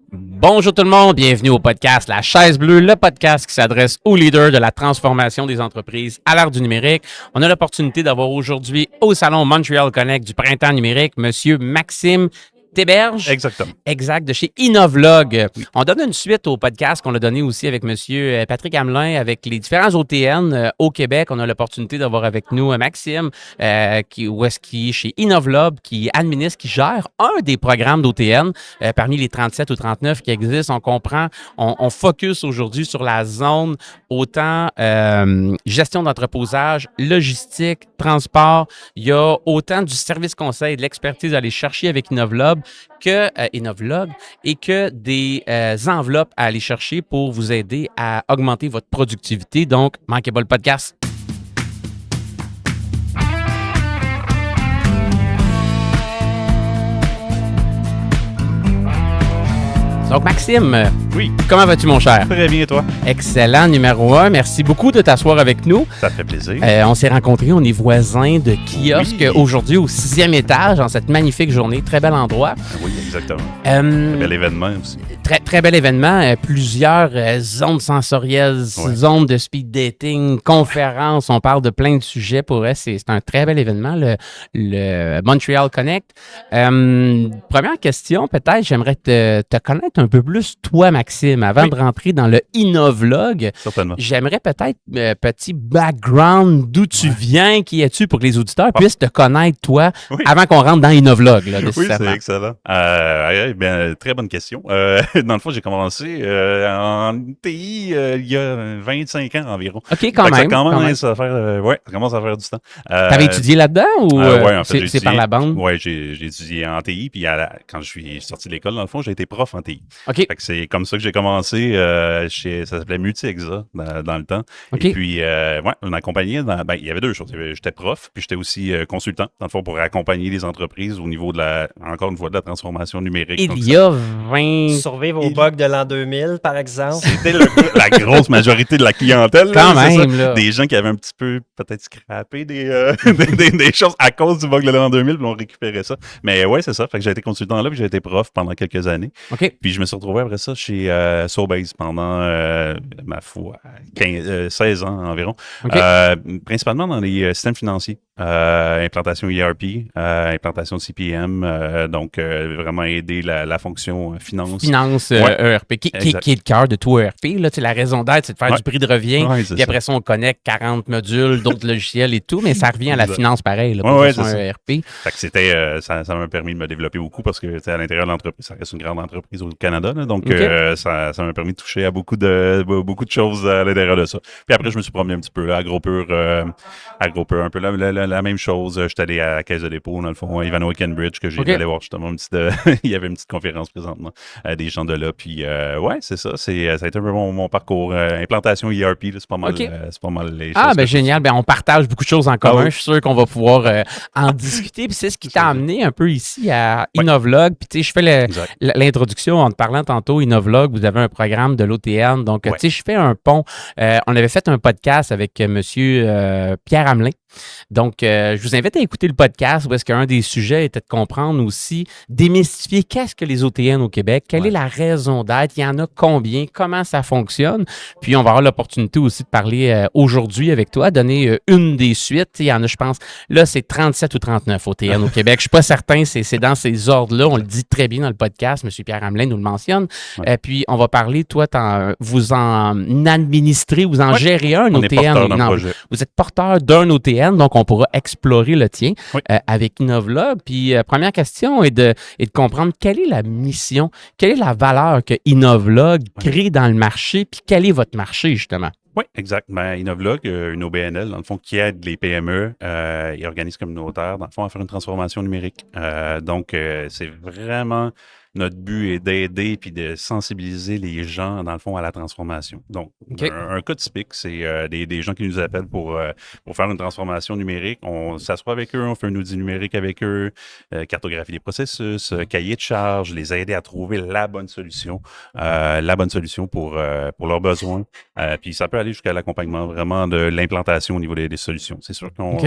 Bonjour tout le monde, bienvenue au podcast La Chaise Bleue, le podcast qui s'adresse aux leaders de la transformation des entreprises à l'ère du numérique. On a l'opportunité d'avoir aujourd'hui au Salon Montreal Connect du printemps numérique, Monsieur Maxime Théberge. Exactement. Exact, de chez Innovlog. Oui. On donne une suite au podcast qu'on a donné aussi avec Monsieur Patrick Hamelin, avec les différents OTN au Québec. On a l'opportunité d'avoir avec nous Maxime, qui est chez Innovlog, qui administre, qui gère un des programmes d'OTN parmi les 37 ou 39 qui existent. On comprend, on focus aujourd'hui sur la zone autant gestion d'entreposage, logistique, transport. Il y a autant du service conseil, de l'expertise à aller chercher avec Innovlog et que des enveloppes à aller chercher pour vous aider à augmenter votre productivité. Donc, manquez pas le podcast. Donc, Maxime, Oui. comment vas-tu, mon cher? Très bien, et toi? Excellent, numéro 1. Merci beaucoup de t'asseoir avec nous. Ça te fait plaisir. On s'est rencontrés, on est voisins de kiosque Oui. aujourd'hui au 6e étage, en cette magnifique journée. Très bel endroit. Oui, exactement. Très bel événement aussi. Très, très bel événement. Plusieurs zones sensorielles, zones de speed dating, conférences. On parle de plein de sujets pour eux. C'est un très bel événement, le Montreal Connect. Première question, peut-être, j'aimerais te connaître un peu plus, toi, Maxime, avant de rentrer dans le Innovlog. Certainement. J'aimerais peut-être petit background d'où tu viens, qui es-tu, pour que les auditeurs puissent te connaître, toi, avant qu'on rentre dans Innovlog. Là, oui, c'est excellent. Bien, très bonne question. Dans le fond, j'ai commencé en TI il y a 25 ans environ. OK, quand même. Ça commence à faire du temps. T'avais étudié là-dedans ou en fait, c'est par la bande? Oui, j'ai étudié en TI, puis quand je suis sorti de l'école, dans le fond, j'ai été prof en TI. OK. Fait que c'est comme ça que j'ai commencé ça s'appelait Multi-Exa dans le temps. OK. Et puis, on accompagnait il y avait deux choses. J'étais prof, puis j'étais aussi consultant, dans le fond, pour accompagner les entreprises au niveau de la transformation numérique. Il y a 20... Survivre au bug de l'an 2000, par exemple. C'était la grosse majorité de la clientèle. Quand là, même, ça. là. Des gens qui avaient un petit peu, peut-être, scrappé des choses à cause du bug de l'an 2000, puis on récupérait ça. Mais ouais, c'est ça. Fait que j'ai été consultant là, puis j'ai été prof pendant quelques années. OK. Puis je me suis retrouvé après ça chez Sobase pendant, ma foi, 16 ans environ. OK. Principalement dans les systèmes financiers. Implantation ERP, implantation de CPM, donc vraiment aider la fonction finance. Finance ERP, qui est le cœur de tout ERP. Là, la raison d'être, c'est de faire du prix de revient. Puis après ça, on connecte 40 modules, d'autres logiciels et tout, mais ça revient à la finance pareil, là, pour un ERP. Fait que c'était, ça m'a permis de me développer beaucoup parce que à l'intérieur de l'entreprise, ça reste une grande entreprise au Canada, là, donc ça m'a permis de toucher à beaucoup de choses à l'intérieur de ça. Puis après, je me suis promené un petit peu à Agropur, un peu la même chose. J'étais allé à la Caisse de dépôt, dans le fond, à Ivanhoe Cambridge, que j'ai allé voir justement il y avait une petite conférence présentement, des gens de là. Puis c'est ça. Ça a été un peu mon parcours. Implantation ERP, là, c'est pas mal les choses. Ah, ben génial. Ben, on partage beaucoup de choses en commun. Je suis sûr qu'on va pouvoir en discuter. Puis c'est ce qui t'a amené un peu ici à Innovlog. Puis tu sais, je fais l'introduction en te parlant tantôt. Innovlog, vous avez un programme de l'OTN. Donc, tu sais, je fais un pont. On avait fait un podcast avec monsieur Pierre Hamelin. Donc, je vous invite à écouter le podcast où est-ce qu'un des sujets était de comprendre aussi, démystifier qu'est-ce que les OTN au Québec, quelle est la raison d'être, il y en a combien, comment ça fonctionne. Puis, on va avoir l'opportunité aussi de parler aujourd'hui avec toi, donner une des suites. Il y en a, je pense, là, c'est 37 ou 39 OTN au Québec. Je suis pas certain, c'est dans ces ordres-là. On le dit très bien dans le podcast. M. Pierre Hamelin nous le mentionne. Puis, on va parler, toi, vous en administrez, vous en gérez un OTN. Vous êtes porteur d'un OTN. Donc, on pourra explorer le tien avec Innovlog. Puis, première question est de comprendre quelle est la mission, quelle est la valeur que Innovlog crée dans le marché, puis quel est votre marché, justement? Oui, exact. Innovlog, une OBNL, dans le fond, qui aide les PME et organismes communautaires, dans le fond, à faire une transformation numérique. Donc, c'est vraiment... Notre but est d'aider puis de sensibiliser les gens, dans le fond, à la transformation. Donc, un cas typique, c'est des gens qui nous appellent pour faire une transformation numérique. On s'assoit avec eux, on fait un outil numérique avec eux, cartographie des processus, cahier de charges, les aider à trouver la bonne solution pour leurs besoins. Puis ça peut aller jusqu'à l'accompagnement vraiment de l'implantation au niveau des solutions. C'est sûr qu'en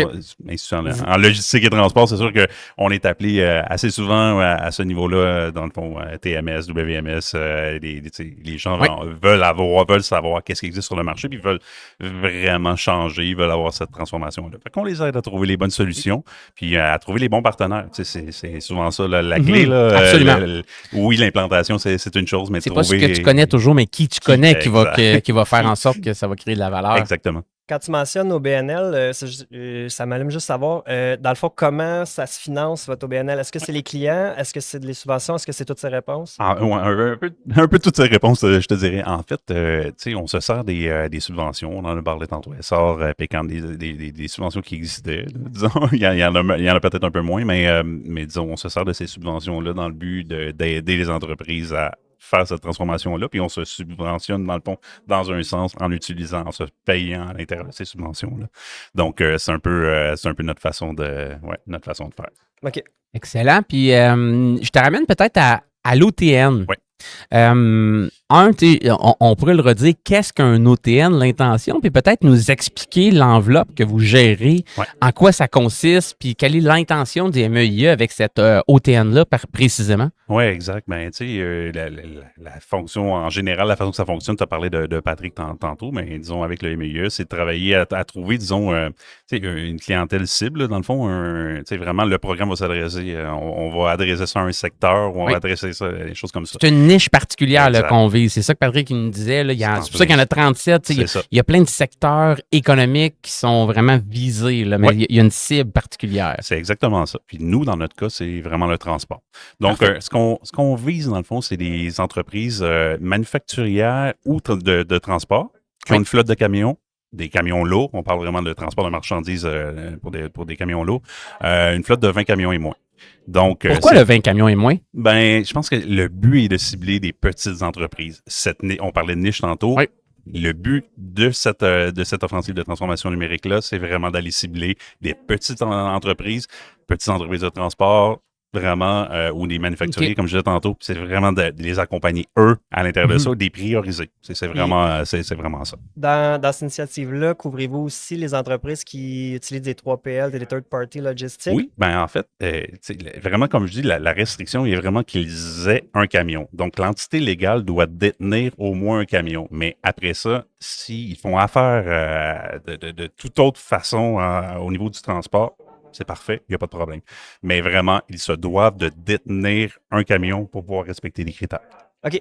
logistique et transport, c'est sûr qu'on est appelé assez souvent à ce niveau-là, dans le fond, fond, TMS, WMS, les gens veulent savoir qu'est-ce qui existe sur le marché, puis ils veulent vraiment changer, ils veulent avoir cette transformation-là. Fait qu'on les aide à trouver les bonnes solutions, puis à trouver les bons partenaires. C'est souvent ça la clé. Là, absolument. Oui, l'implantation, c'est une chose, mais c'est trouver... pas ce que tu connais toujours, mais qui tu connais qui va faire en sorte que ça va créer de la valeur. Exactement. Quand tu mentionnes OBNL, ça m'allume juste savoir, dans le fond, comment ça se finance, votre OBNL? Est-ce que c'est les clients? Est-ce que c'est les subventions? Est-ce que c'est toutes ces réponses? Un peu toutes ces réponses, je te dirais. En fait, on se sert des subventions. On en a parlé tantôt. SR, Pécan, des subventions qui existaient. Disons, il y en a peut-être un peu moins, mais disons, on se sert de ces subventions-là dans le but d'aider les entreprises à faire cette transformation-là, puis on se subventionne, dans le fond, dans un sens, en se payant à l'intérieur de ces subventions-là. Donc, c'est un peu notre façon de faire. OK. Excellent. Puis, je te ramène peut-être à l'OTN. Oui. On pourrait le redire, qu'est-ce qu'un OTN, l'intention, puis peut-être nous expliquer l'enveloppe que vous gérez, en quoi ça consiste, puis quelle est l'intention du MEIE avec cette OTN-là précisément? Oui, exact. Ben, tu sais, la fonction, en général, la façon que ça fonctionne, tu as parlé de Patrick tantôt, mais disons, avec le MEIE, c'est de travailler à trouver, disons, une clientèle cible, dans le fond, vraiment, le programme va s'adresser, on va adresser ça à un secteur, ou on va adresser ça à des choses comme ça. C'est une niche particulière qu'on vise. C'est ça que Patrick nous disait. Là. C'est pour ça qu'il y en a 37. Il y a plein de secteurs économiques qui sont vraiment visés, là, mais il y a une cible particulière. C'est exactement ça. Puis nous, dans notre cas, c'est vraiment le transport. Donc, ce qu'on vise, dans le fond, c'est des entreprises manufacturières ou de transport qui ont une flotte de camions, des camions lourds. On parle vraiment de transport de marchandises pour des camions lourds. Une flotte de 20 camions et moins. Donc, pourquoi le 20 camions et moins? Ben, je pense que le but est de cibler des petites entreprises. On parlait de niche tantôt. Oui. Le but de cette offensive de transformation numérique-là, c'est vraiment d'aller cibler des petites entreprises de transport, vraiment, ou des manufacturiers, comme je disais tantôt. C'est vraiment de les accompagner, eux, à l'intérieur de ça, des prioriser. C'est vraiment ça. Dans cette initiative-là, couvrez-vous aussi les entreprises qui utilisent des 3PL, des third-party logistics? Oui, ben en fait, vraiment, comme je dis, la restriction est vraiment qu'ils aient un camion. Donc, l'entité légale doit détenir au moins un camion. Mais après ça, s'ils font affaire de toute autre façon au niveau du transport, c'est parfait, il n'y a pas de problème. Mais vraiment, ils se doivent de détenir un camion pour pouvoir respecter les critères. OK.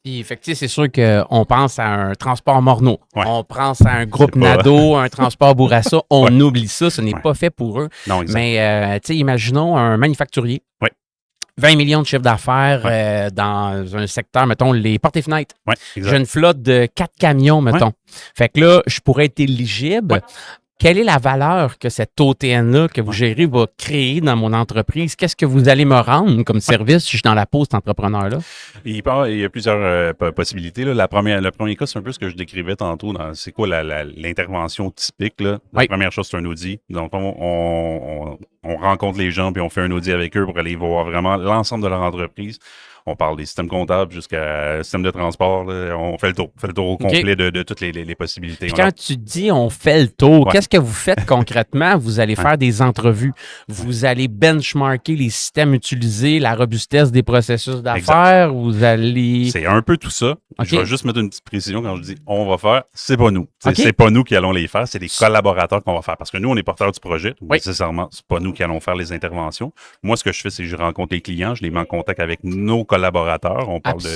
Puis, c'est sûr qu'on pense à un transport Morneau. Ouais. On pense à un groupe Nado, un transport Bourassa. On oublie ça, ce n'est pas fait pour eux. Non, exact. Mais, imaginons un manufacturier. Oui. 20 millions de chiffre d'affaires dans un secteur, mettons, les portes et fenêtres. Oui, exact. J'ai une flotte de 4 camions, mettons. Fait que là, je pourrais être éligible. Ouais. Quelle est la valeur que cette OTN-là que vous gérez va créer dans mon entreprise? Qu'est-ce que vous allez me rendre comme service si je suis dans la peau, cet entrepreneur-là? Il y a plusieurs possibilités. Là. Le premier cas, c'est un peu ce que je décrivais tantôt. C'est quoi l'intervention typique? Là? La première chose, c'est un audit. Donc, on rencontre les gens puis on fait un audit avec eux pour aller voir vraiment l'ensemble de leur entreprise. On parle des systèmes comptables jusqu'à système de transport. Là. On fait le tour. Au complet de toutes les possibilités. Puis quand tu dis on fait le tour, qu'est-ce que vous faites concrètement? Vous allez faire des entrevues. Vous allez benchmarker les systèmes utilisés, la robustesse des processus d'affaires. Vous allez... C'est un peu tout ça. Je vais juste mettre une petite précision quand je dis on va faire. C'est pas nous. C'est pas nous qui allons les faire. C'est les collaborateurs qu'on va faire. Parce que nous, on est porteurs du projet. Nécessairement, c'est pas nous qui allons faire les interventions. Moi, ce que je fais, c'est que je rencontre les clients. Je les mets en contact avec nos collaborateurs. On parle de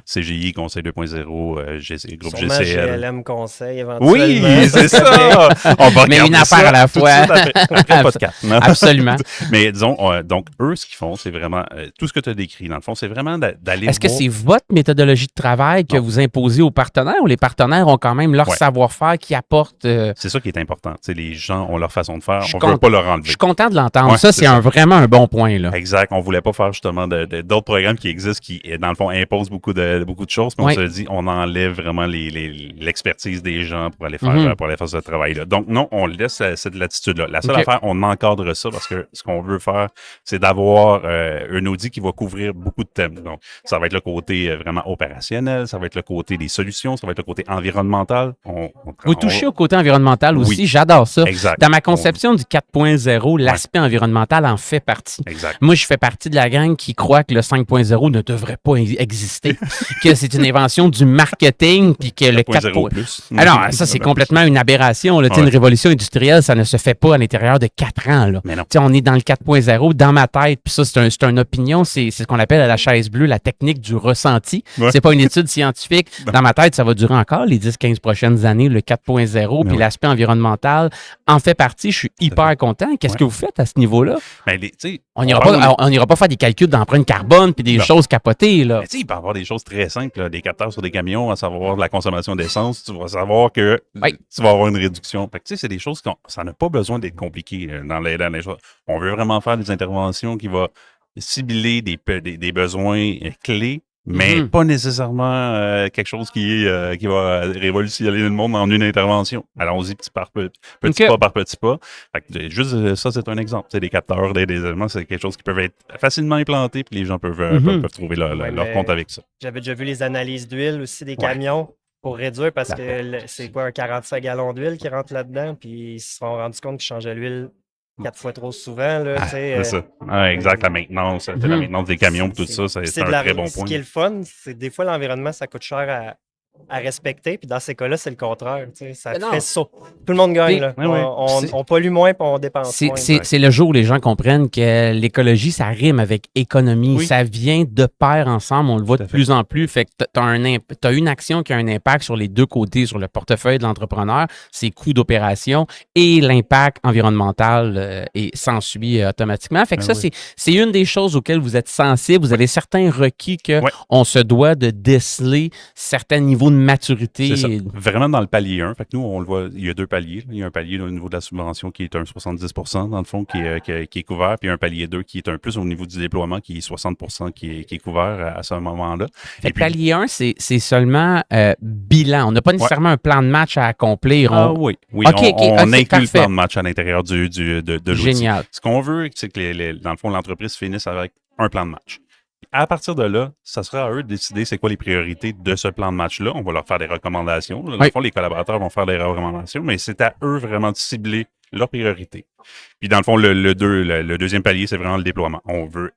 CGI, Conseil 2.0, Groupe GCL. GLM Conseil, éventuellement. Oui, c'est ça! On va mais une affaire à la fois. Après le podcast. Absolument. Mais disons, donc, eux, ce qu'ils font, c'est vraiment tout ce que tu as décrit. Dans le fond, c'est vraiment d'aller Est-ce que c'est votre méthodologie de travail que vous imposez aux partenaires ou les partenaires ont quand même leur savoir-faire qui apporte... C'est ça qui est important. Les gens ont leur façon de faire. On ne veut pas leur enlever. Je suis content de l'entendre. Ça, c'est vraiment un bon point. Là. Exact. On ne voulait pas faire justement d'autres programmes qui existent existe qui, dans le fond, impose beaucoup de choses, mais on se dit, on enlève vraiment l'expertise des gens pour aller faire ce travail-là. Donc, non, on laisse cette latitude-là. La seule affaire, on encadre ça parce que ce qu'on veut faire, c'est d'avoir un audit qui va couvrir beaucoup de thèmes. Donc, ça va être le côté vraiment opérationnel, ça va être le côté des solutions, ça va être le côté environnemental. Vous touchez au côté environnemental aussi, j'adore ça. Exact. Dans ma conception du 4.0, l'aspect environnemental en fait partie. Exact. Moi, je fais partie de la gang qui croit que le 5.0 ne devrait pas exister, que c'est une invention du marketing, puis que le 4.0+. Alors, ça, c'est complètement une aberration. Là. Une révolution industrielle, ça ne se fait pas à l'intérieur de 4 ans. Là. Mais non. On est dans le 4.0, dans ma tête, puis ça, c'est une opinion, c'est ce qu'on appelle à la chaise bleue la technique du ressenti. C'est pas une étude scientifique. Dans ma tête, ça va durer encore les 10-15 prochaines années, le 4.0, puis l'aspect environnemental en fait partie. Je suis hyper content. Qu'est-ce que vous faites à ce niveau-là? Ben, on n'ira pas faire des calculs d'empreinte carbone puis des choses capotées. Là. Il peut y avoir des choses très simples, là, des capteurs sur des camions, à savoir la consommation d'essence. Tu vas savoir que tu vas avoir une réduction. Fait que, c'est des choses ça n'a pas besoin d'être compliqué dans les choses. On veut vraiment faire des interventions qui vont cibler des besoins clés, mais pas nécessairement quelque chose qui va révolutionner le monde en une intervention. Allons-y petit pas par petit pas. Fait que, juste ça, c'est un exemple. Des capteurs, des éléments, c'est quelque chose qui peut être facilement implanté, puis les gens peuvent trouver leur compte avec ça. J'avais déjà vu les analyses d'huile aussi des camions pour réduire, parce que c'est quoi, un 45 gallons d'huile qui rentre là-dedans, puis ils se sont rendus compte qu'ils changeaient l'huile 4 fois trop souvent. Là, c'est ça. Exact, la maintenance. La maintenance des camions, tout ça, c'est un très bon point. Ce qui est le fun, c'est des fois l'environnement, ça coûte cher à respecter, puis dans ces cas-là, c'est le contraire. Ça fait ça. Tout le monde gagne. Là. On pollue moins, puis on dépense moins. C'est le jour où les gens comprennent que l'écologie, ça rime avec économie. Ça vient de pair ensemble. On le voit de plus en plus. Fait que tu as une action qui a un impact sur les deux côtés, sur le portefeuille de l'entrepreneur, ses coûts d'opération et l'impact environnemental et s'ensuit automatiquement. Fait que c'est une des choses auxquelles vous êtes sensible. Vous avez certains requis qu'on se doit de déceler certains niveaux de maturité. C'est ça. Vraiment dans le palier 1. Fait que nous, on le voit, il y a 2 paliers. Il y a un palier au niveau de la subvention qui est un 70% dans le fond, qui est couvert, puis un palier 2 qui est un plus au niveau du déploiement, qui est 60% qui est couvert à ce moment-là. Fait palier 1, c'est seulement bilan. On n'a pas nécessairement un plan de match à accomplir. Oui. On inclut le plan de match à l'intérieur de l'outil. Génial. Ce qu'on veut, c'est que dans le fond, l'entreprise finisse avec un plan de match. À partir de là, ça sera à eux de décider c'est quoi les priorités de ce plan de match-là. On va leur faire des recommandations. Dans le fond, les collaborateurs vont faire des recommandations, mais c'est à eux vraiment de cibler leurs priorités. Puis dans le fond, le deuxième palier, c'est vraiment le déploiement. On veut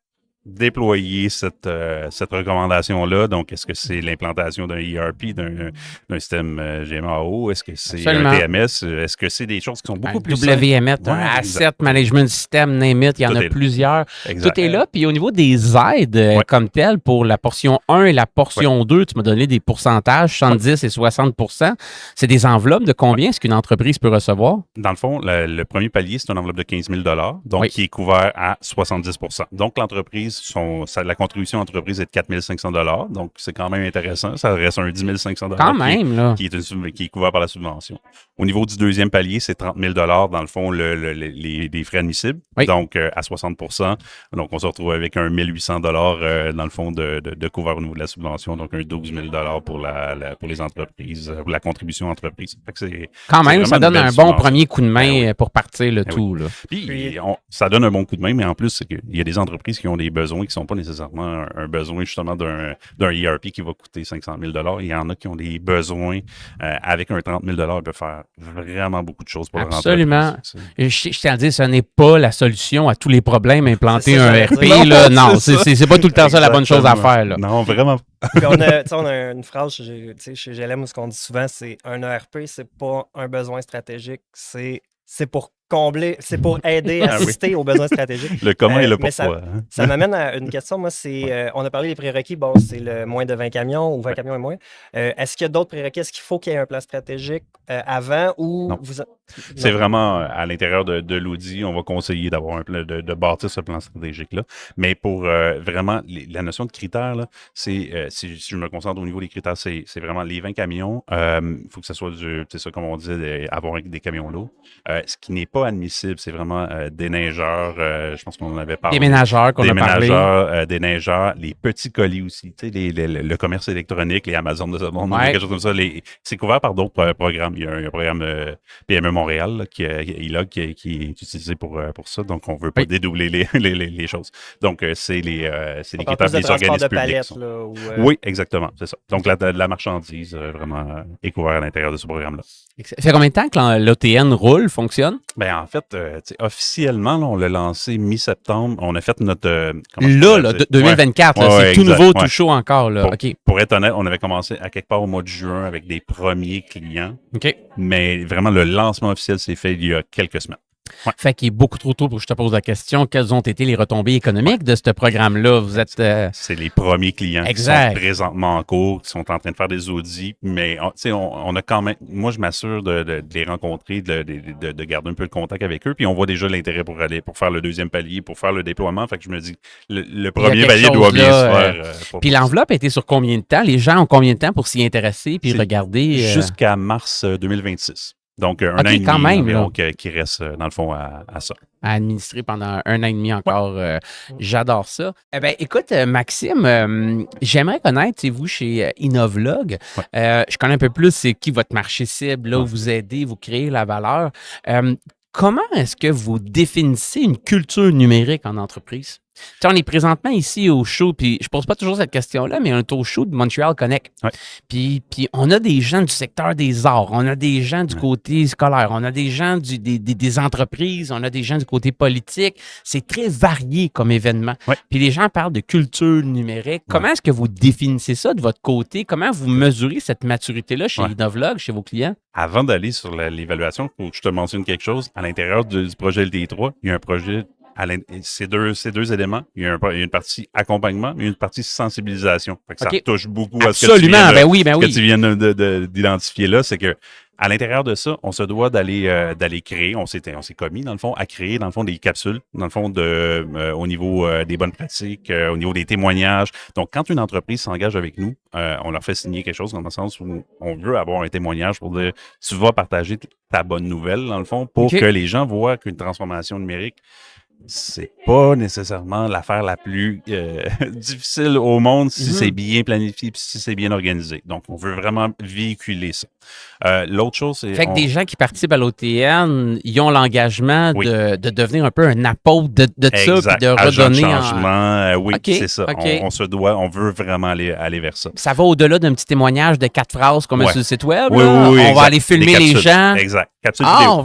déployer cette recommandation-là. Donc, est-ce que c'est l'implantation d'un ERP, d'un système GMAO? Est-ce que c'est un TMS? Est-ce que c'est des choses qui sont beaucoup plus WMS, un Asset Management System, name it, il y en a plusieurs. Tout est là. Puis au niveau des aides comme telles, pour la portion 1 et la portion 2, tu m'as donné des pourcentages, 70 et 60%. C'est des enveloppes de combien est-ce qu'une entreprise peut recevoir? Dans le fond, le premier palier, c'est une enveloppe de 15 000 donc qui est couvert à 70%. Donc, l'entreprise, la contribution d'entreprise est de 4 500 $. Donc, c'est quand même intéressant. Ça reste un 10 500 $ quand même, là. Qui est couvert par la subvention. Au niveau du deuxième palier, c'est 30 000 $, dans le fond, les frais admissibles. Donc, à 60%. Donc, on se retrouve avec un 1 800 $, dans le fond, de couvert au niveau de la subvention. Donc, un 12 000 $ pour les entreprises, pour la contribution entreprise. Fait que quand même, ça donne un bon premier coup de main pour partir le tout. Là. Puis, ça donne un bon coup de main, mais en plus, c'est qu'il y a des entreprises qui ont des besoins qui ne sont pas nécessairement un besoin justement d'un ERP qui va coûter 500 000 $. Il y en a qui ont des besoins avec un 30 000 $, ils peuvent faire vraiment beaucoup de choses pour leur entreprise. Absolument. Je tiens à dire, ce n'est pas la solution à tous les problèmes, implanter un ERP. Non, c'est pas tout le temps ça la bonne chose à faire. Là. Non, vraiment. on a une phrase chez GLM où ce qu'on dit souvent, c'est un ERP, c'est pas un besoin stratégique, c'est pour combler, c'est pour aider, assister aux besoins stratégiques. Le comment et le pourquoi. Ça m'amène à une question. Moi, on a parlé des prérequis. Bon, c'est le moins de 20 camions ou 20 camions et moins. Est-ce qu'il y a d'autres prérequis? Est-ce qu'il faut qu'il y ait un plan stratégique avant ou non. C'est vraiment à l'intérieur de l'audit, on va conseiller d'avoir un plan, de bâtir ce plan stratégique-là. Mais pour vraiment, la notion de critères, là, si je me concentre au niveau des critères, c'est vraiment les 20 camions. Il faut que ce soit c'est ça, comme on disait, avoir des camions lourds. Ce qui n'est pas admissible. C'est vraiment des neigeurs. Je pense qu'on en avait parlé. Des ménageurs qu'on a parlé. Des neigeurs, les petits colis aussi. Tu sais, le commerce électronique, les Amazon de ce monde, quelque chose comme ça. C'est couvert par d'autres programmes. Il y a un programme PME Montréal là, qui est utilisé pour ça. Donc, on veut pas dédoubler les choses. Donc, c'est les critères des organismes publics. Oui, exactement. C'est ça. Donc, la marchandise vraiment est couverte à l'intérieur de ce programme-là. Ça fait combien de temps que l'OTN roule, fonctionne? Ben en fait, officiellement, là, on l'a lancé mi-septembre. On a fait notre... 2024, c'est tout nouveau, tout chaud encore. Là. Pour être honnête, on avait commencé à quelque part au mois de juin avec des premiers clients. OK. Mais vraiment, le lancement officiel s'est fait il y a quelques semaines. Ouais. Fait qu'il est beaucoup trop tôt pour que je te pose la question. Quelles ont été les retombées économiques de ce programme-là? Vous êtes... C'est les premiers clients qui sont présentement en cours, qui sont en train de faire des audits, mais on a quand même... Moi, je m'assure de les rencontrer, de garder un peu le contact avec eux, puis on voit déjà l'intérêt pour faire le deuxième palier, pour faire le déploiement. Fait que je me dis, le premier palier doit bien se faire. Puis l'enveloppe a été sur combien de temps? Les gens ont combien de temps pour s'y intéresser puis regarder? Jusqu'à mars 2026. Donc, un an et demi quand même, qui reste, dans le fond, à ça. À administrer pendant un an et demi encore. J'adore ça. Eh bien, écoute, Maxime, j'aimerais connaître, vous, chez Innovlog, je connais un peu plus c'est qui votre marché cible, là où vous aidez, vous créez la valeur. Comment est-ce que vous définissez une culture numérique en entreprise? T'sais, on est présentement ici au show, puis je pose pas toujours cette question-là, mais on est au show de Montreal Connect. Ouais. Puis on a des gens du secteur des arts, on a des gens du côté scolaire, on a des gens des entreprises, on a des gens du côté politique. C'est très varié comme événement. Ouais. Puis les gens parlent de culture numérique. Comment est-ce que vous définissez ça de votre côté? Comment vous mesurez cette maturité-là chez Innovlog, chez vos clients? Avant d'aller sur l'évaluation, il faut que je te mentionne quelque chose. À l'intérieur du projet LTI3, il y a un projet... Ces deux éléments, il y a une partie accompagnement et une partie sensibilisation. Fait que ça touche beaucoup à ce que tu viens d'identifier là, c'est que à l'intérieur de ça, on se doit d'aller créer, on s'est commis dans le fond à créer dans le fond des capsules, dans le fond au niveau des bonnes pratiques, au niveau des témoignages. Donc quand une entreprise s'engage avec nous, on leur fait signer quelque chose dans le sens où on veut avoir un témoignage pour dire tu vas partager ta bonne nouvelle dans le fond pour que les gens voient qu'une transformation numérique c'est pas nécessairement l'affaire la plus difficile au monde si c'est bien planifié et si c'est bien organisé. Donc, on veut vraiment véhiculer ça. L'autre chose, c'est... Fait que des gens qui participent à l'OTN, ils ont l'engagement de devenir un peu un apôtre de ça, puis de redonner... changement, c'est ça. On se doit, on veut vraiment aller vers ça. Ça va au-delà d'un petit témoignage de 4 phrases qu'on met sur le site web. Oui, on va aller filmer les gens. Exact. Capsules vidéo.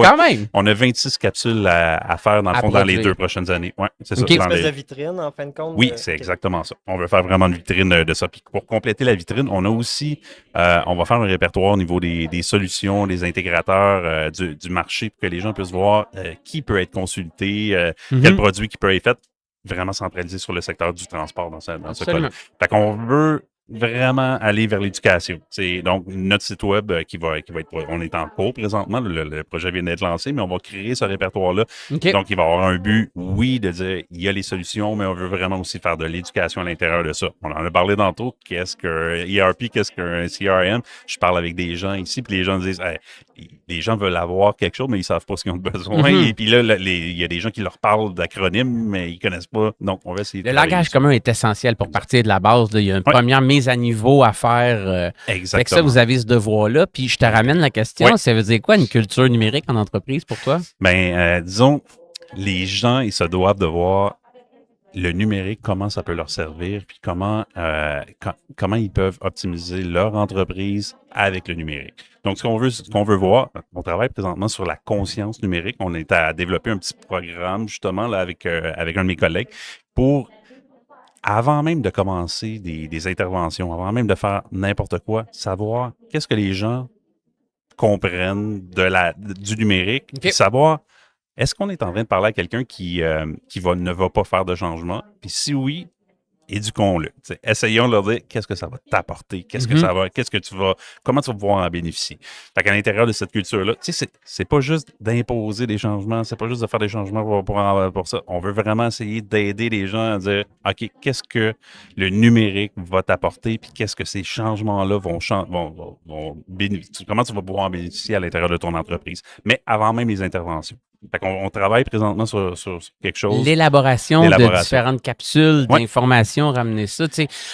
Quand même. On a 26 capsules à faire, dans le fond, dans les 2 prochaines années. Oui, c'est ça. Une espèce de vitrine, en fin de compte. Oui, c'est exactement ça. On veut faire vraiment une vitrine de ça. Puis pour compléter la vitrine, on a aussi, on va faire un répertoire au niveau des solutions, des intégrateurs du marché pour que les gens puissent voir qui peut être consulté, quel produit qui peut être fait, vraiment centralisé sur le secteur du transport dans ce cas-là. Fait qu'on veut vraiment aller vers l'éducation. C'est donc notre site web qui va être, on est en cours présentement, le projet vient d'être lancé, mais on va créer ce répertoire-là. Donc, il va avoir un but, oui, de dire il y a les solutions, mais on veut vraiment aussi faire de l'éducation à l'intérieur de ça. On en a parlé tantôt, qu'est-ce qu'un ERP, qu'est-ce qu'un CRM? Je parle avec des gens ici, puis les gens disent les gens veulent avoir quelque chose, mais ils savent pas ce qu'ils ont besoin. Et puis là, il y a des gens qui leur parlent d'acronymes, mais ils connaissent pas. Donc, on va essayer de le langage commun est essentiel pour partir de la base. Là. Il y a une première mise à niveau à faire. Exactement. Fait que ça, vous avez ce devoir-là. Puis je te ramène la question, ça veut dire quoi une culture numérique en entreprise pour toi? Ben, disons, les gens, ils se doivent de voir le numérique, comment ça peut leur servir, puis comment ils peuvent optimiser leur entreprise avec le numérique. Donc, ce qu'on veut voir, on travaille présentement sur la conscience numérique. On est à développer un petit programme, justement, là, avec un de mes collègues, pour, avant même de commencer des interventions, avant même de faire n'importe quoi, savoir qu'est-ce que les gens comprennent du numérique, puis savoir est-ce qu'on est en train de parler à quelqu'un qui ne va pas faire de changement? Puis si oui, éduquons-le. Essayons de leur dire qu'est-ce que ça va t'apporter, comment tu vas pouvoir en bénéficier. Fait qu'à l'intérieur de cette culture-là, c'est pas juste d'imposer des changements, c'est pas juste de faire des changements pour ça. On veut vraiment essayer d'aider les gens à dire, OK, qu'est-ce que le numérique va t'apporter, puis qu'est-ce que ces changements-là vont bénéficier, comment tu vas pouvoir en bénéficier à l'intérieur de ton entreprise. Mais avant même les interventions. Fait qu'on travaille présentement sur quelque chose. L'élaboration de différentes capsules d'informations, ramener ça.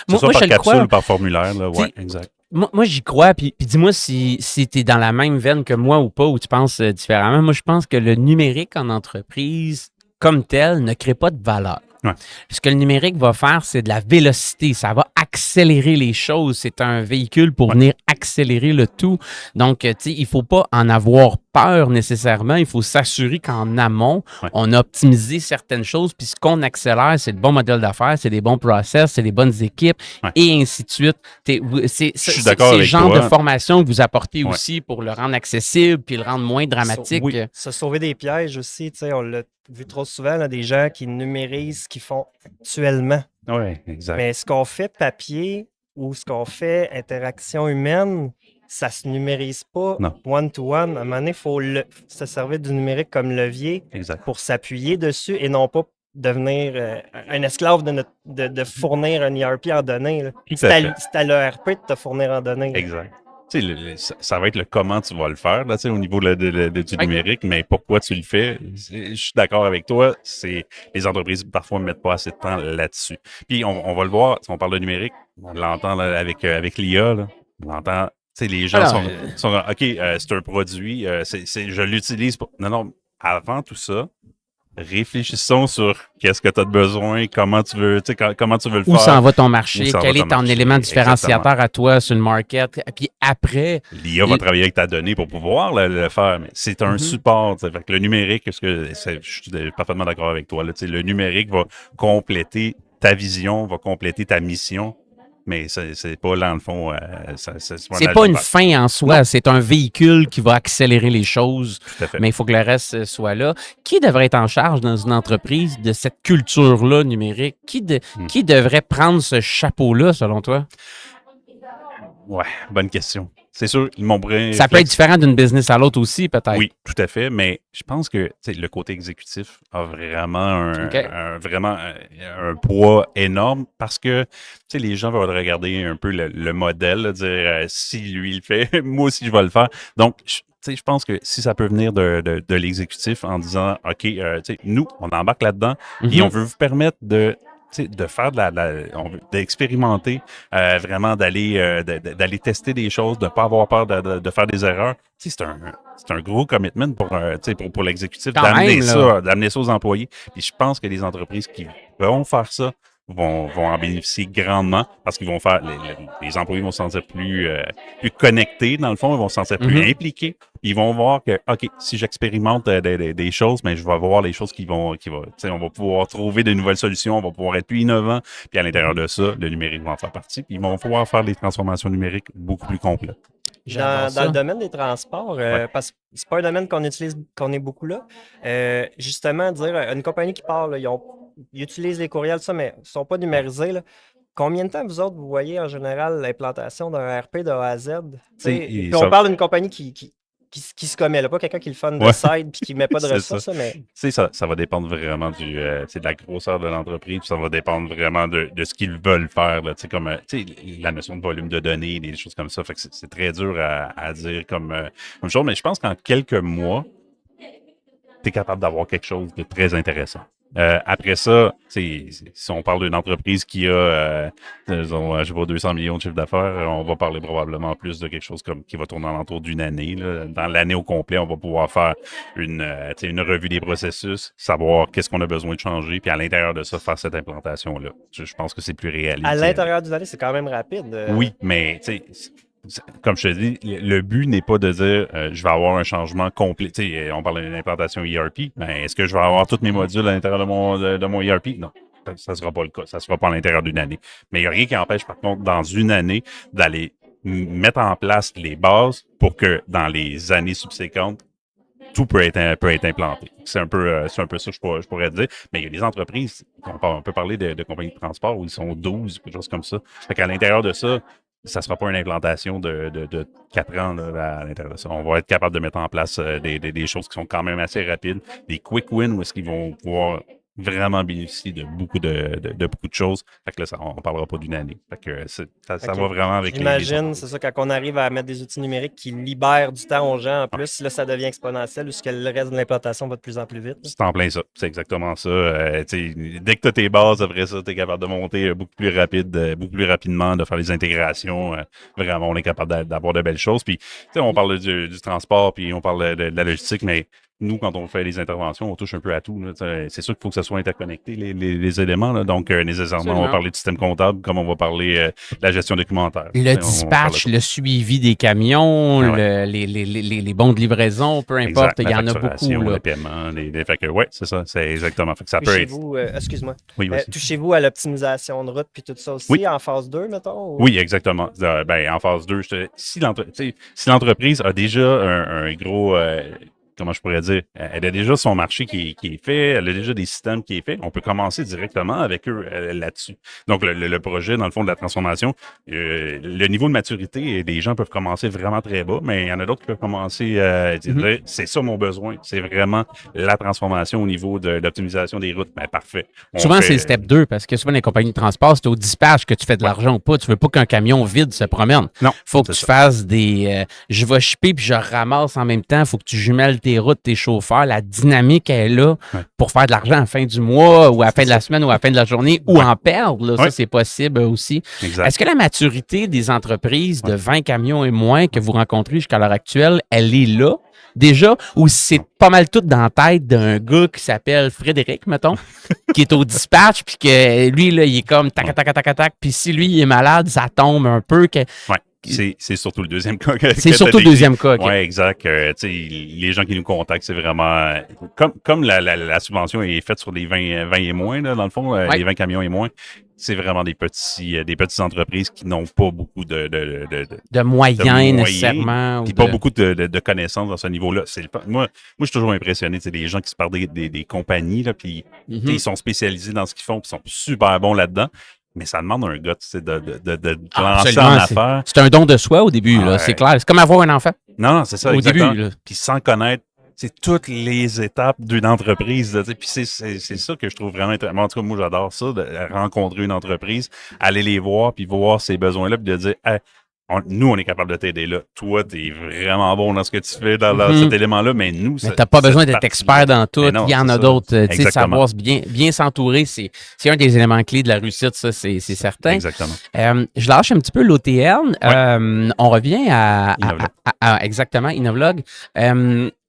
Moi, par capsule ou par formulaire. Là, exact. Moi, j'y crois, puis dis-moi si tu es dans la même veine que moi ou pas, ou tu penses différemment. Moi, je pense que le numérique en entreprise, comme tel, ne crée pas de valeur. Ouais. Ce que le numérique va faire, c'est de la vélocité. Ça va accélérer les choses. C'est un véhicule pour venir accélérer le tout. Donc, il ne faut pas en avoir peur nécessairement. Il faut s'assurer qu'en amont, on a optimisé certaines choses. Puis ce qu'on accélère, c'est le bon modèle d'affaires, c'est les bons process, c'est les bonnes équipes et ainsi de suite. C'est le genre de formation que vous apportez aussi pour le rendre accessible puis le rendre moins dramatique. Se sauver des pièges aussi. On l'a vu trop souvent, là, des gens qui numérisent ce qu'ils font actuellement. Oui, exact. Mais ce qu'on fait papier ou ce qu'on fait interaction humaine, ça se numérise pas one-to-one. À un moment donné, il faut se servir du numérique comme levier pour s'appuyer dessus et non pas devenir un esclave de fournir un ERP en données. C'est à l'ERP de te fournir en données. Exact. Ça va être le comment tu vas le faire là, au niveau du numérique, mais pourquoi tu le fais, je suis d'accord avec toi, les entreprises parfois ne mettent pas assez de temps là-dessus. Puis on va le voir, si on parle de numérique, on l'entend là, avec l'IA, là, on l'entend, les gens sont OK, c'est un produit, je l'utilise pas. Non, avant tout ça, réfléchissons sur qu'est-ce que tu as de besoin, comment tu veux le faire. Où s'en va ton marché, quel est ton élément différenciateur à toi sur le market. Puis après... L'IA va travailler avec ta donnée pour pouvoir le faire, mais c'est un support. Fait que le numérique, je suis parfaitement d'accord avec toi. Là, le numérique va compléter ta vision, va compléter ta mission. Mais c'est pas, dans le fond... c'est pas une fin en soi, c'est un véhicule qui va accélérer les choses, tout à fait. Mais il faut que le reste soit là. Qui devrait être en charge dans une entreprise de cette culture-là numérique? Qui devrait prendre ce chapeau-là, selon toi? Ouais, bonne question. C'est sûr, ça peut être différent d'une business à l'autre aussi, peut-être. Oui, tout à fait, mais je pense que le côté exécutif a vraiment un poids énorme parce que les gens vont regarder un peu le modèle, là, dire si lui le fait, moi aussi je vais le faire. Donc, je pense que si ça peut venir de l'exécutif en disant OK, nous, on embarque là-dedans et on veut vous permettre de faire d'expérimenter, vraiment d'aller tester des choses, de ne pas avoir peur de faire des erreurs. C'est un gros commitment pour l'exécutif d'amener ça aux employés. Puis je pense que les entreprises qui vont faire ça vont en bénéficier grandement parce qu'ils vont faire les employés vont se sentir plus connectés, dans le fond, ils vont se sentir plus impliqués. Ils vont voir que, OK, si j'expérimente des choses, mais je vais voir les choses on va pouvoir trouver de nouvelles solutions, on va pouvoir être plus innovant. Puis à l'intérieur de ça, le numérique va en faire partie. Puis ils vont pouvoir faire des transformations numériques beaucoup plus complètes. Dans le domaine des transports, parce que c'est pas un domaine qu'on est beaucoup là, justement, dire une compagnie qui part, là, ils utilisent les courriels, ça, mais ils ne sont pas numérisés. Là. Combien de temps, vous autres, vous voyez en général l'implantation d'un RP de A à Z? Puis on parle d'une compagnie qui se commet, là, pas quelqu'un qui le fund de side puis qui ne met pas de ressources. Mais... Ça va dépendre vraiment de la grosseur de l'entreprise, puis ça va dépendre vraiment de ce qu'ils veulent faire. Là, comme la notion de volume de données, des choses comme ça. Fait que c'est très dur à dire comme chose, mais je pense qu'en quelques mois, tu es capable d'avoir quelque chose de très intéressant. Après ça, si on parle d'une entreprise qui a, disons, 200 millions de chiffre d'affaires, on va parler probablement plus de quelque chose qui va tourner alentour d'une année. Là. Dans l'année au complet, on va pouvoir faire une revue des processus, savoir qu'est-ce qu'on a besoin de changer, puis à l'intérieur de ça, faire cette implantation-là. Je pense que c'est plus réaliste. À l'intérieur d'une année, c'est quand même rapide. Oui, mais comme je te dis, le but n'est pas de dire je vais avoir un changement complet. On parle d'une implantation ERP, mais est-ce que je vais avoir tous mes modules à l'intérieur de mon ERP? Non, ça ne sera pas le cas. Ça ne sera pas à l'intérieur d'une année. Mais il n'y a rien qui empêche, par contre, dans une année, d'aller mettre en place les bases pour que dans les années subséquentes, tout peut être implanté. C'est un peu ça que je pourrais dire. Mais il y a des entreprises, on peut parler de compagnies de transport où ils sont 12, quelque chose comme ça. Fait qu'à l'intérieur de ça, ça ne sera pas une implantation de 4 ans là, à l'intérieur de ça. On va être capable de mettre en place des choses qui sont quand même assez rapides, des quick wins où est-ce qu'ils vont pouvoir vraiment bénéficier de beaucoup de choses. Fait que là, on ne parlera pas d'une année. Fait que ça va vraiment avec J'imagine, c'est ça, quand on arrive à mettre des outils numériques qui libèrent du temps aux gens en plus, là, ça devient exponentiel ou ce que le reste de l'implantation va de plus en plus vite. C'est en plein ça. C'est exactement ça. Dès que tu as tes bases, après ça, tu es capable de monter beaucoup plus rapidement, de faire les intégrations. Vraiment, on est capable d'avoir de belles choses. Puis, on parle du transport, puis on parle de la logistique, mais nous, quand on fait les interventions, on touche un peu à tout. C'est sûr qu'il faut que ça soit interconnecté, les éléments. Là. Donc, nécessairement, on va parler du système comptable, comme on va parler de la gestion documentaire. Le dispatch, le suivi des camions, les bons de livraison, peu importe, il y en a beaucoup. Là. Les paiements, fait que, ouais, c'est ça, c'est exactement. Fait que ça peut être... excuse-moi. Oui, touchez-vous à l'optimisation de route puis tout ça aussi en phase 2, mettons? Ou... Oui, exactement. En phase 2, si l'entreprise a déjà un gros... comment je pourrais dire, elle a déjà son marché qui est fait, elle a déjà des systèmes qui est fait. On peut commencer directement avec eux là-dessus. Donc, le projet, dans le fond, de la transformation, le niveau de maturité, les gens peuvent commencer vraiment très bas, mais il y en a d'autres qui peuvent commencer à dire, c'est ça mon besoin. C'est vraiment la transformation au niveau de l'optimisation des routes. Ben, parfait. Souvent, c'est le step 2, parce que souvent, les compagnies de transport, c'est au dispatch que tu fais de l'argent ou pas. Tu veux pas qu'un camion vide se promène. Non. Faut que tu fasses des... je vais shipper puis je ramasse en même temps. Faut que tu jumelles tes routes, tes chauffeurs, la dynamique est là pour faire de l'argent à la fin du mois ou à la fin de la semaine ou à la fin de la journée ou en perdre. Là, ça, c'est possible aussi. Exact. Est-ce que la maturité des entreprises de 20 camions et moins que vous rencontrez jusqu'à l'heure actuelle, elle est là déjà ou c'est pas mal tout dans la tête d'un gars qui s'appelle Frédéric, mettons, qui est au dispatch puis que lui, là, il est comme tac, tac, tac, tac, tac, puis si lui, il est malade, ça tombe un peu. C'est surtout le deuxième cas. C'est surtout le deuxième cas. Oui, exact. Les gens qui nous contactent, c'est vraiment... Comme la subvention est faite sur les 20 et moins, là, dans le fond, les 20 camions et moins, c'est vraiment des petites entreprises qui n'ont pas beaucoup de moyens nécessairement. Puis pas beaucoup de connaissances dans ce niveau-là. Moi, je suis toujours impressionné. C'est des gens qui se parlent des compagnies, là, puis ils sont spécialisés dans ce qu'ils font, puis ils sont super bons là-dedans. Mais ça demande un gars, de lancer en affaires. C'est un don de soi au début, là, c'est clair. C'est comme avoir un enfant. Non, c'est ça, au exactement. Début. Là. Puis sans connaître toutes les étapes d'une entreprise. Puis c'est ça que je trouve vraiment intéressant. En tout cas, moi, j'adore ça, de rencontrer une entreprise, aller les voir, puis voir ses besoins-là, puis de dire hey, nous, on est capable de t'aider là. Toi, t'es vraiment bon dans ce que tu fais dans cet élément-là, mais nous... Mais t'as pas besoin d'être expert dans tout. Non, il y en a d'autres. Tu sais, savoir bien s'entourer, c'est un des éléments clés de la réussite, ça, c'est certain. Exactement. Je lâche un petit peu l'OTN. On revient à exactement, Innovlog.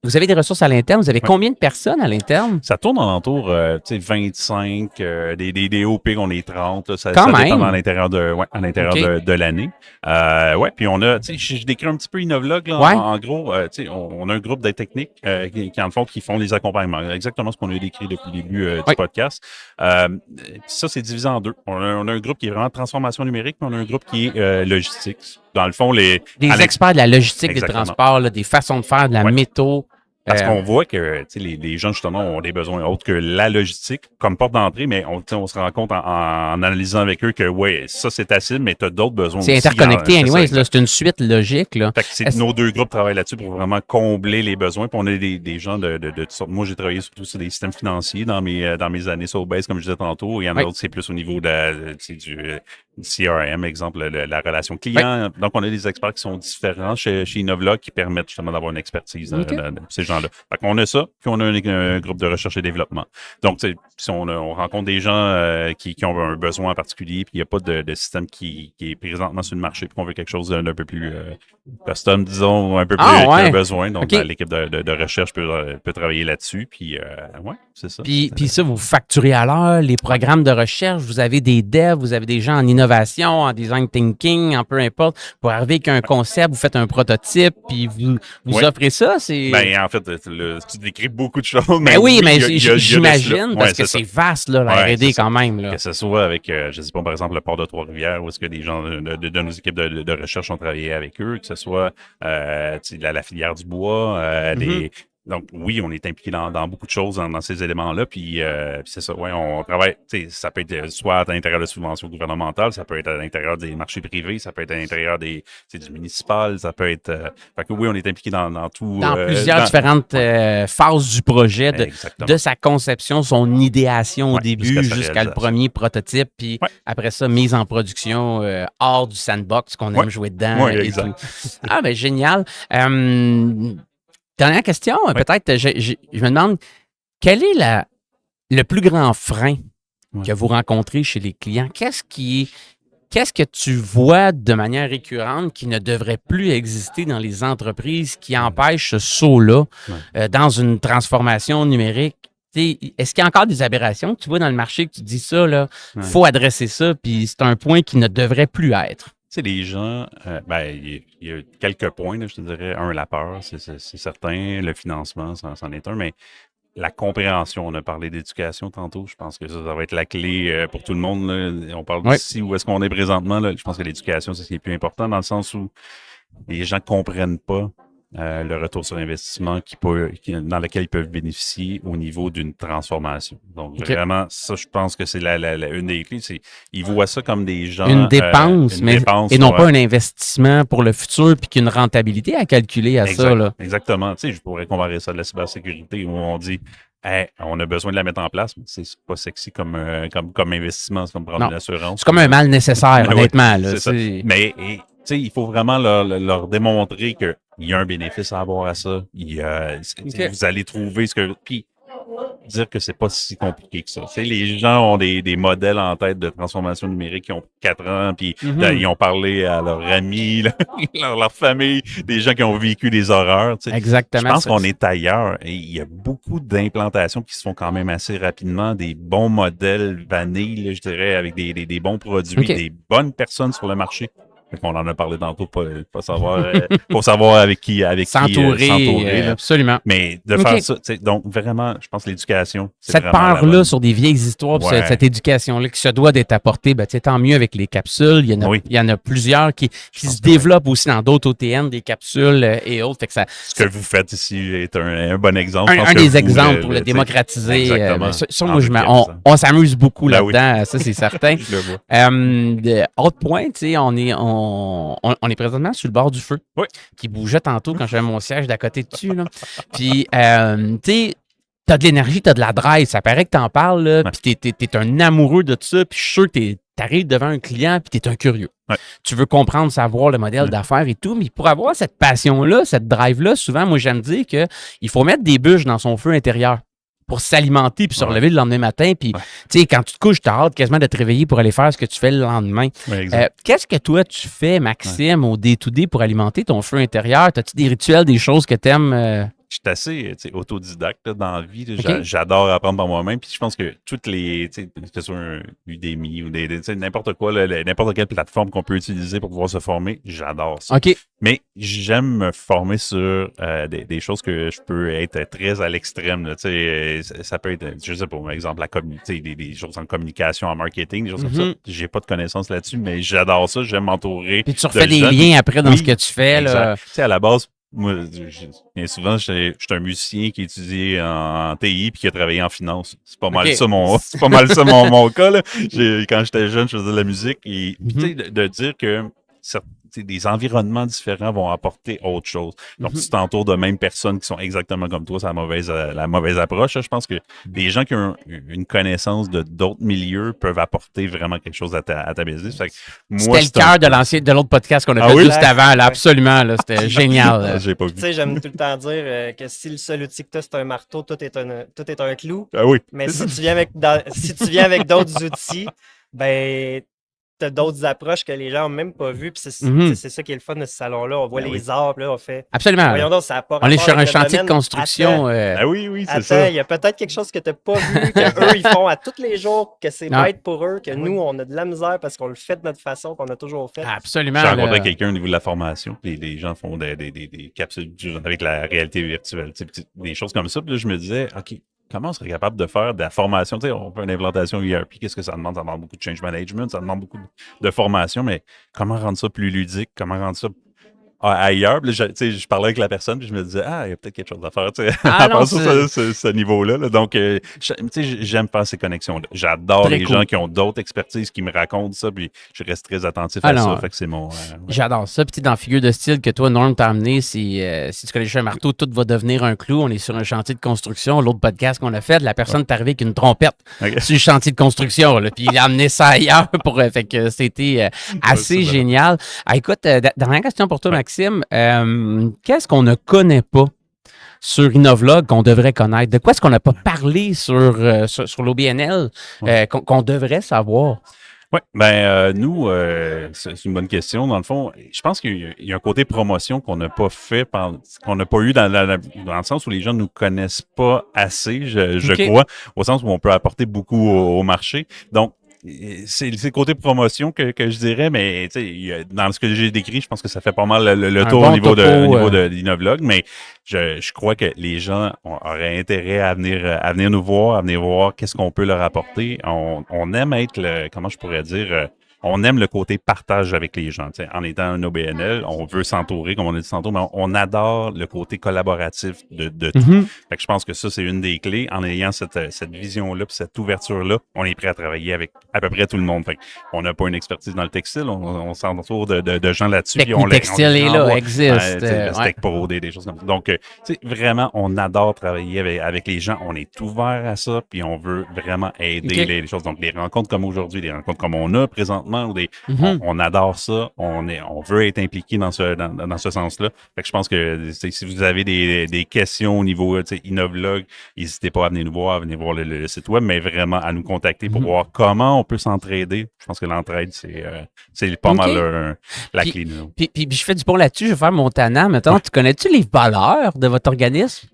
Vous avez des ressources à l'interne. Vous avez combien de personnes à l'interne? Ça tourne en entour 25, des OP, on est 30. Là, ça même. dépend à l'intérieur de l'année. Puis on a, je décris un petit peu Innovlog, là, en gros, on a un groupe d'aide technique qui font les accompagnements. Exactement ce qu'on a décrit depuis le début du podcast. Ça, c'est divisé en deux. On a un groupe qui est vraiment transformation numérique, puis on a un groupe qui est logistique. Dans le fond, des experts de la logistique, des transports, là, des façons de faire, de la métaux. Parce qu'on voit que les gens, justement, ont des besoins autres que la logistique comme porte d'entrée, mais on se rend compte en analysant avec eux que, ça, c'est facile, mais tu as d'autres besoins aussi. C'est interconnecté, c'est une suite logique. Là. Fait que nos deux groupes travaillent là-dessus pour vraiment combler les besoins. Puis on a des gens de toutes sortes. Moi, j'ai travaillé surtout sur des systèmes financiers dans mes années sur base, comme je disais tantôt. Il y en a d'autres, c'est plus au niveau du CRM, exemple, la relation client. Donc, on a des experts qui sont différents chez Innovlog qui permettent justement d'avoir une expertise de ces gens-là. Fait qu'on a ça, puis on a un groupe de recherche et développement. Donc, si on rencontre des gens qui ont un besoin en particulier, puis il n'y a pas de système qui est présentement sur le marché, puis qu'on veut quelque chose d'un peu plus custom, disons, un peu plus qu'un besoin. Donc, l'équipe de recherche peut travailler là-dessus, puis c'est ça. Puis ça, vous facturez à l'heure, les programmes de recherche, vous avez des devs, vous avez des gens en innovation, en design thinking, en peu importe, pour arriver avec un concept, vous faites un prototype, puis vous offrez ça. En fait, tu décris beaucoup de choses. Mais j'imagine, parce que c'est vaste, là, la R&D quand même. Là. Que ce soit avec, je sais pas, par exemple, le port de Trois-Rivières, où est-ce que des gens de nos équipes de recherche ont travaillé avec eux, que ce soit la filière du bois, Donc, oui, on est impliqué dans beaucoup de choses dans ces éléments-là. Puis c'est ça, ouais, on travaille, ça peut être soit à l'intérieur de subventions gouvernementales, ça peut être à l'intérieur des marchés privés, ça peut être à l'intérieur du municipal, ça peut être... fait que oui, on est impliqué dans tout... Dans plusieurs différentes phases du projet, de sa conception, son idéation au début jusqu'à le premier prototype, puis après ça, mise en production hors du sandbox qu'on aime jouer dedans et tout. Ah, ben génial. Dernière question, peut-être, je me demande, quel est le plus grand frein que vous rencontrez chez les clients? Qu'est-ce que tu vois de manière récurrente qui ne devrait plus exister dans les entreprises qui empêche ce saut-là dans une transformation numérique? Est-ce qu'il y a encore des aberrations que tu vois dans le marché que tu dis ça, là, faut adresser ça, puis c'est un point qui ne devrait plus être? Tu sais, les gens, il y a quelques points, là, je te dirais. Un, la peur, c'est certain. Le financement, c'en est un, mais la compréhension, on a parlé d'éducation tantôt. Je pense que ça va être la clé pour tout le monde. Là. On parle d'ici où est-ce qu'on est présentement. Là. Je pense que l'éducation, c'est ce qui est plus important dans le sens où les gens ne comprennent pas le retour sur investissement dans lequel ils peuvent bénéficier au niveau d'une transformation. Donc, vraiment, ça, je pense que c'est une des clés. Ils voient ça comme des gens... Une dépense, et non pas un investissement pour le futur puis qu'une rentabilité à calculer à ça. Là. Exactement. Tu sais, je pourrais comparer ça à la cybersécurité où on dit... Hey, on a besoin de la mettre en place, mais c'est pas sexy comme investissement, c'est comme prendre une assurance. C'est comme un mal nécessaire, honnêtement. Là, c'est ça. Mais il faut vraiment leur démontrer qu'il y a un bénéfice à avoir à ça. Vous allez trouver ce que... Puis, dire que c'est pas si compliqué que ça. Les gens ont des modèles en tête de transformation numérique qui ont 4 ans, puis ils ont parlé à leurs amis, leur famille, des gens qui ont vécu des horreurs. Exactement. Je pense qu'on est ailleurs. Et il y a beaucoup d'implantations qui se font quand même assez rapidement, des bons modèles vanille, là, je dirais, avec des bons produits, des bonnes personnes sur le marché. On en a parlé tantôt, pas savoir, pour savoir avec qui s'entourer. Absolument. Mais de faire ça, donc vraiment, je pense que l'éducation, c'est cette peur-là sur des vieilles histoires, cette éducation-là qui se doit d'être apportée, tant mieux avec les capsules. Il y en a plusieurs qui se développent aussi dans d'autres OTN, des capsules et autres. Fait que ce que vous faites ici est un bon exemple. Un des exemples pour le démocratiser. Exactement. On s'amuse beaucoup là-dedans, ça c'est certain. Autre point, on est présentement sur le bord du feu, qui bougeait tantôt quand j'avais mon siège d'à côté dessus. Là. Puis, tu sais, t'as de l'énergie, t'as de la drive, ça paraît que t'en parles, puis t'es un amoureux de ça, puis je suis sûr que t'arrives devant un client, puis t'es un curieux. Tu veux comprendre, savoir le modèle d'affaires et tout, mais pour avoir cette passion-là, cette drive-là, souvent, moi, j'aime dire qu'il faut mettre des bûches dans son feu intérieur pour s'alimenter puis se relever le lendemain matin. Puis, tu sais, quand tu te couches, tu as hâte quasiment de te réveiller pour aller faire ce que tu fais le lendemain. Qu'est-ce que toi, tu fais, Maxime, au day-to-day pour alimenter ton feu intérieur? As-tu des rituels, des choses que tu aimes? Je suis assez autodidacte là, dans la vie. J'adore apprendre par moi-même. Puis je pense que toutes les, que ce soit un Udemy ou n'importe quoi, n'importe quelle plateforme qu'on peut utiliser pour pouvoir se former, j'adore ça. Mais j'aime me former sur des choses que je peux être très à l'extrême. Ça peut être, je sais pas, par exemple, la communauté, des choses en communication, en marketing, des choses comme ça. J'ai pas de connaissances là-dessus, mais j'adore ça. J'aime m'entourer. Puis tu refais des liens après dans ce que tu fais. Là. À la base, moi, bien souvent, je suis un musicien qui étudie en TI puis qui a travaillé en finance. C'est pas mal ça mon cas. Là. Quand j'étais jeune, je faisais de la musique. Et de dire que des environnements différents vont apporter autre chose. Donc, tu t'entoures de mêmes personnes qui sont exactement comme toi, c'est la mauvaise approche. Là. Je pense que des gens qui ont une connaissance de d'autres milieux peuvent apporter vraiment quelque chose à ta business. C'était le cœur de l'autre podcast qu'on a fait juste avant. Là, absolument. Là, c'était génial. J'ai pas vu. Tu sais, j'aime tout le temps dire que si le seul outil que tu as, c'est un marteau, tout est un clou. Mais si tu viens avec d'autres outils, ben t'as d'autres approches que les gens n'ont même pas vues. Puis c'est ça qui est le fun de ce salon-là. On voit les arbres, là, on fait... Absolument. Voyons donc, ça a pas on est sur un chantier de construction. Oui, c'est ça. Il y a peut-être quelque chose que tu n'as pas vu, qu'eux, ils font à tous les jours, que c'est bête pour eux, que nous, on a de la misère parce qu'on le fait de notre façon, qu'on a toujours fait. Absolument. J'ai rencontré quelqu'un au niveau de la formation. Les gens font des capsules avec la réalité virtuelle. Des choses comme ça. Puis là, je me disais, OK, comment on serait capable de faire de la formation? Tu sais, on fait une implantation ERP, qu'est-ce que ça demande? Ça demande beaucoup de change management, ça demande beaucoup de formation, mais comment rendre ça plus ludique? Comment rendre ça ailleurs. Là, je parlais avec la personne, puis je me disais, il y a peut-être quelque chose à faire, Ah, non, ce niveau-là. Là. Donc, j'aime faire ces connexions-là. J'adore les gens qui ont d'autres expertises, qui me racontent ça, puis je reste très attentif à ça. Fait que c'est mon... J'adore ça. Puis dans la figure de style que toi, Norm, t'as amené, si tu connais un marteau, tout va devenir un clou. On est sur un chantier de construction. L'autre podcast qu'on a fait, la personne est arrivée avec une trompette sur le chantier de construction, là, puis il a amené ça ailleurs. Fait que c'était assez génial. Écoute, dernière question pour toi, Maxime. Qu'est-ce qu'on ne connaît pas sur Innovlog qu'on devrait connaître? De quoi est-ce qu'on n'a pas parlé sur l'OBNL qu'on devrait savoir? Oui, nous, c'est une bonne question. Dans le fond, je pense qu'il y a un côté promotion qu'on n'a pas fait, qu'on n'a pas eu dans le sens où les gens ne nous connaissent pas assez, je crois, au sens où on peut apporter beaucoup au marché. Donc, c'est le côté promotion que je dirais, mais dans ce que j'ai décrit, je pense que ça fait pas mal le tour au niveau de l'Innovlog, mais je crois que les gens auraient intérêt à venir nous voir, à venir voir qu'est-ce qu'on peut leur apporter. On aime être comment je pourrais dire, on aime le côté partage avec les gens. En étant un OBNL, on veut s'entourer, comme on a dit tantôt, mais on adore le côté collaboratif de tout. Fait que je pense que ça, c'est une des clés. En ayant cette vision-là, puis cette ouverture-là, on est prêt à travailler avec à peu près tout le monde. Fait on n'a pas une expertise dans le textile, on s'entoure de gens là-dessus. Le textile est là, existe. Le steak pro, des choses comme ça. Donc, vraiment, on adore travailler avec les gens. On est ouvert à ça, puis on veut vraiment aider les choses. Donc, les rencontres comme aujourd'hui, les rencontres comme on a présentement, on adore ça, on veut être impliqué dans ce sens-là. Fait que je pense que si vous avez des questions au niveau Innovlog, n'hésitez pas à venir nous voir, à venir voir le site web, mais vraiment à nous contacter pour voir comment on peut s'entraider. Je pense que l'entraide, c'est pas mal la clé. Puis je fais du pont là-dessus, je vais faire mon tannant. Maintenant, tu connais-tu les valeurs de votre organisme?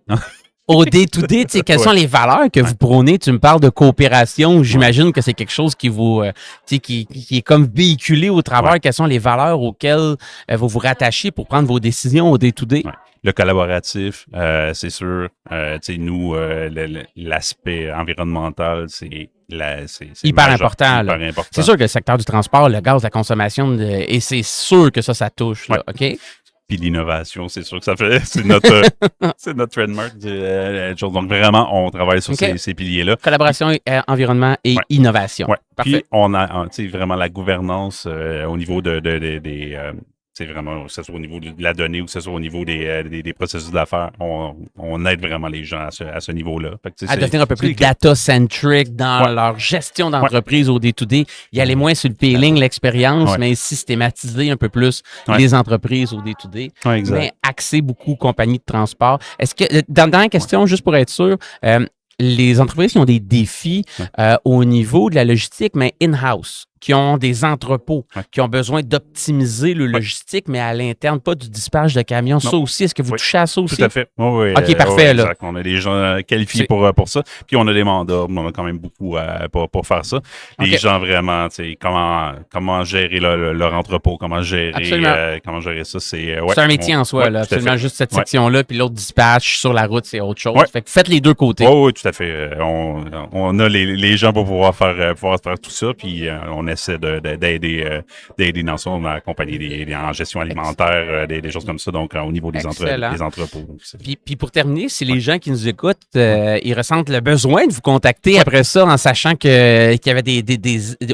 Au day-to-day, quelles sont les valeurs que vous prônez? Tu me parles de coopération. J'imagine que c'est quelque chose qui vous qui est comme véhiculé au travers. Quelles sont les valeurs auxquelles vous vous rattachez pour prendre vos décisions au day-to-day? Le collaboratif, c'est sûr. Nous, l'aspect environnemental, c'est hyper important. C'est sûr que le secteur du transport, le gaz, la consommation, et c'est sûr que ça touche. Là, OK? Puis l'innovation, c'est sûr que ça fait, c'est notre trademark de chose. Donc vraiment, on travaille sur ces piliers-là. Collaboration, environnement et innovation. Ouais. Puis on a, vraiment la gouvernance au niveau c'est vraiment, que ce soit au niveau de la donnée ou que ce soit au niveau des processus d'affaires, on aide vraiment les gens à ce niveau-là. À devenir un peu plus data-centric dans leur gestion d'entreprise au day-to-day. Y aller moins sur le feeling, l'expérience, mais systématiser un peu plus les entreprises au day-to-day. Mais axer beaucoup compagnies de transport. Est-ce que, dans la question, juste pour être sûr, les entreprises qui ont des défis au niveau de la logistique, mais in-house, qui ont des entrepôts, qui ont besoin d'optimiser le logistique, mais à l'interne, pas du dispatch de camions. Ça aussi, est-ce que vous touchez à ça aussi? Tout à fait. Oui, OK, parfait. Là. Exact. On a des gens qualifiés pour ça. Puis on a des mandats. On a quand même beaucoup pour faire ça. Les gens vraiment, comment gérer leur entrepôt, comment gérer ça. C'est un métier en soi. Là, absolument juste cette section-là, puis l'autre dispatch sur la route, c'est autre chose. Fait que faites les deux côtés. Oui, tout à fait. On a les gens pour pouvoir faire tout ça. Puis on essaie d'aider dans ça. On a accompagné en gestion alimentaire, des choses comme ça, donc au niveau des entrepôts. Puis pour terminer, si les gens qui nous écoutent, ils ressentent le besoin de vous contacter après ça, en sachant qu'il y avait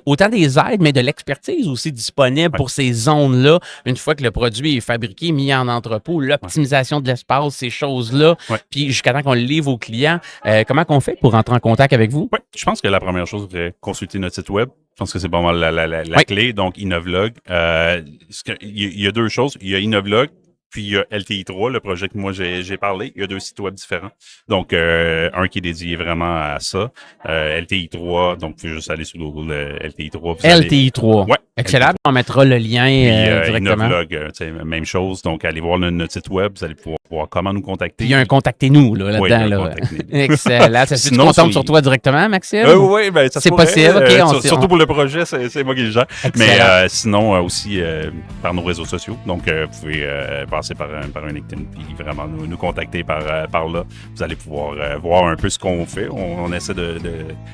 autant des aides, mais de l'expertise aussi disponible pour ces zones-là, une fois que le produit est fabriqué, mis en entrepôt, l'optimisation de l'espace, ces choses-là, puis jusqu'à temps qu'on le livre aux clients, comment qu'on fait pour rentrer en contact avec vous? Je pense que la première chose, c'est consulter notre site web. Je pense que c'est pas mal la clé. Donc, Innovlog. Il y a deux choses. Il y a Innovlog, puis il y a LTI3, le projet que moi j'ai parlé. Il y a deux sites web différents. Donc, un qui est dédié vraiment à ça. LTI3, donc vous pouvez juste aller sur Google LTI3. LTI3. Ouais. Excellent. On mettra le lien directement. Innovlog, même chose. Donc, allez voir notre site web. Vous allez pouvoir voir comment nous contacter. Puis il y a un contactez-nous là-dedans. Excellent. Ça fait qu'on tombe sur toi directement, Maxime? Oui, ça c'est possible. Surtout pour le projet, c'est moi qui le gère. Mais sinon, aussi par nos réseaux sociaux. Donc, vous pouvez passer par un LinkedIn, puis vraiment nous contacter par là. Vous allez pouvoir voir un peu ce qu'on fait. On essaie de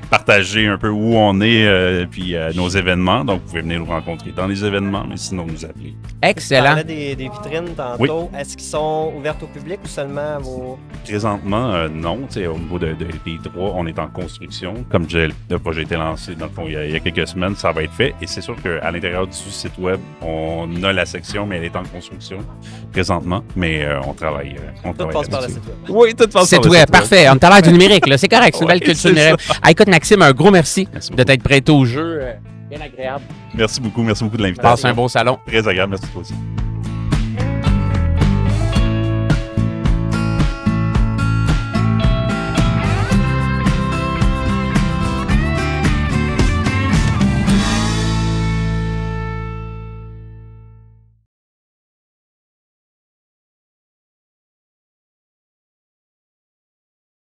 partager un peu où on est, puis nos événements. Donc, vous pouvez venir nous rencontrer dans les événements, mais sinon nous appeler. Excellent. Tu parlais des vitrines tantôt. Oui. Est-ce qu'ils sont ouvertes au public ou seulement à vos... Présentement, non. Au niveau des droits, on est en construction. Comme le projet a été lancé, dans le fond, il y a quelques semaines, ça va être fait. Et c'est sûr qu'à l'intérieur du site web, on a la section, mais elle est en construction présentement. Mais on travaille. Tout passe par le site web. Oui, tout passe par le site web. Parfait. On est à l'heure du numérique, là. C'est correct. C'est une belle culture numérique. Écoute, Maxime, un gros merci de t'être prêté au jeu. Bien agréable. Merci beaucoup de l'invitation. Passe un beau salon. Très agréable. Merci toi aussi.